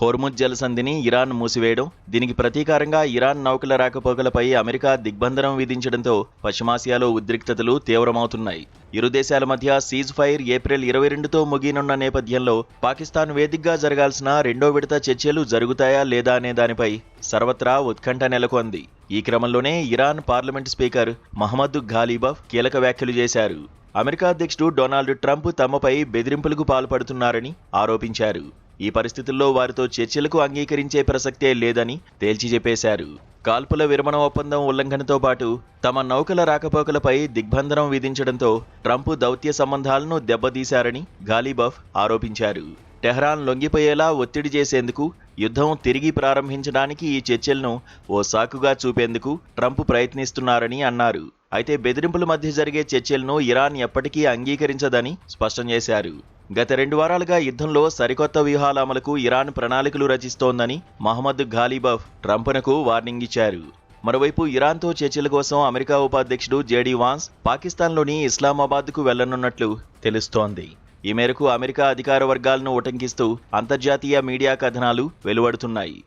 Hormuz జలసంధిని Iran మూసివేయడం, దీనికి ప్రతీకారంగా Iran నౌకల రాకపోకలపై America దిగ్బంధనం విధించడంతో పశ్చిమాసియాలో ఉద్రిక్తతలు తీవ్రమవుతున్నాయి. ఇరు దేశాల మధ్య సీజ్ ఫైర్ ఏప్రిల్ 22తో ముగియనున్న నేపథ్యంలో పాకిస్తాన్ వేదికగా జరగాల్సిన రెండో విడత చర్చలు జరుగుతాయా లేదా అనే దానిపై సర్వత్రా ఉత్కంఠ నెలకొంది. ఈ క్రమంలోనే ఇరాన్ పార్లమెంట్ స్పీకర్ మహమ్మద్ ఘాలిబఫ్ కీలక వ్యాఖ్యలు చేశారు. అమెరికా అధ్యక్షుడు డొనాల్డ్ ట్రంప్ తమపై బెదిరింపులకు పాల్పడుతున్నారని ఆరోపించారు. ఈ పరిస్థితుల్లో వారితో చర్చలకు అంగీకరించే ప్రసక్తే లేదని తేల్చి చెప్పేశారు. కాల్పుల విరమణ ఒప్పందం ఉల్లంఘనతో పాటు తమ నౌకల రాకపోకలపై దిగ్బంధనం విధించడంతో ట్రంప్ దౌత్య సంబంధాలను దెబ్బతీశారని ఘాలిబఫ్ ఆరోపించారు. టెహ్రాన్ లొంగిపోయేలా ఒత్తిడి చేసేందుకు, యుద్ధం తిరిగి ప్రారంభించడానికి ఈ చర్చలను ఓ సాకుగా చూపేందుకు ట్రంప్ ప్రయత్నిస్తున్నారని అన్నారు. అయితే బెదిరింపుల మధ్య జరిగే చర్చలను ఇరాన్ ఎప్పటికీ అంగీకరించదని స్పష్టం చేశారు. గత 2 వారాలుగా యుద్ధంలో సరికొత్త వ్యూహాల అమలుకు ఇరాన్ ప్రణాళికలు రచిస్తోందని మహమ్మద్ ఘాలిబఫ్ ట్రంప్నకు వార్నింగ్ ఇచ్చారు. మరోవైపు ఇరాన్తో చర్చల కోసం అమెరికా ఉపాధ్యక్షుడు జేడీ వాన్స్ పాకిస్తాన్లోని ఇస్లామాబాద్కు వెళ్లనున్నట్లు తెలుస్తోంది. ఈ మేరకు అమెరికా అధికార వర్గాలను ఉటంకిస్తూ అంతర్జాతీయ మీడియా కథనాలు వెలువడుతున్నాయి.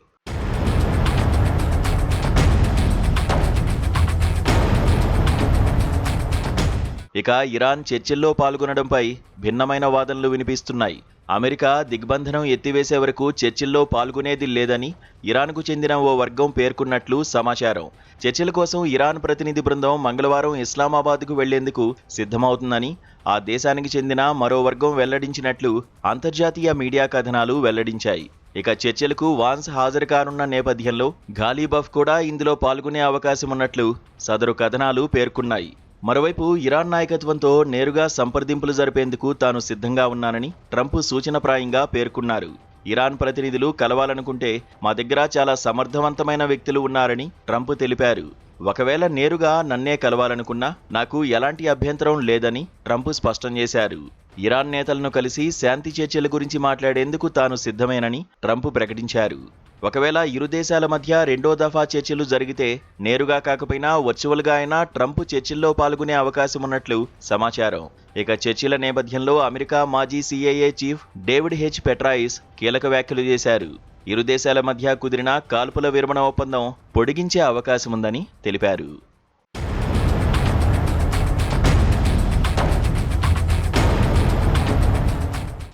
ఇక ఇరాన్ చర్చల్లో పాల్గొనడంపై భిన్నమైన వాదనలు వినిపిస్తున్నాయి. అమెరికా దిగ్బంధనం ఎత్తివేసే వరకు చర్చల్లో పాల్గొనేది లేదని ఇరాన్కు చెందిన ఓ వర్గం పేర్కొన్నట్లు సమాచారం. చర్చల కోసం ఇరాన్ ప్రతినిధి బృందం మంగళవారం ఇస్లామాబాద్కు వెళ్లేందుకు సిద్ధమవుతుందని ఆ దేశానికి చెందిన మరో వర్గం వెల్లడించినట్లు అంతర్జాతీయ మీడియా కథనాలు వెల్లడించాయి. ఇక చర్చలకు వాన్స్ హాజరు కానున్న నేపథ్యంలో ఘాలిబఫ్ కూడా ఇందులో పాల్గొనే అవకాశమున్నట్లు సదరు కథనాలు పేర్కొన్నాయి. మరోవైపు ఇరాన్ నాయకత్వంతో నేరుగా సంప్రదింపులు జరిపేందుకు తాను సిద్ధంగా ఉన్నానని ట్రంప్ సూచనప్రాయంగా పేర్కొన్నారు. ఇరాన్ ప్రతినిధులు కలవాలనుకుంటే మా దగ్గర చాలా సమర్థవంతమైన వ్యక్తులు ఉన్నారని ట్రంప్ తెలిపారు. ఒకవేళ నేరుగా నన్నే కలవాలనుకున్నా నాకు ఎలాంటి అభ్యంతరం లేదని ట్రంప్ స్పష్టం చేశారు. ఇరాన్ నేతలను కలిసి శాంతి చర్చల గురించి మాట్లాడేందుకు తాను సిద్ధమేనని ట్రంప్ ప్రకటించారు. ఒకవేళ ఇరు దేశాల మధ్య రెండో దఫా చర్చలు జరిగితే నేరుగా కాకపోయినా వర్చువల్గా అయినా ట్రంప్ చర్చల్లో పాల్గొనే అవకాశం ఉన్నట్లు సమాచారం. ఇక చర్చల నేపథ్యంలో అమెరికా మాజీ CIA చీఫ్ డేవిడ్ హెచ్ పెట్రాయిస్ కీలక వ్యాఖ్యలు చేశారు. ఇరు దేశాల మధ్య కుదిరిన కాల్పుల విరమణ ఒప్పందం పొడిగించే అవకాశముందని తెలిపారు.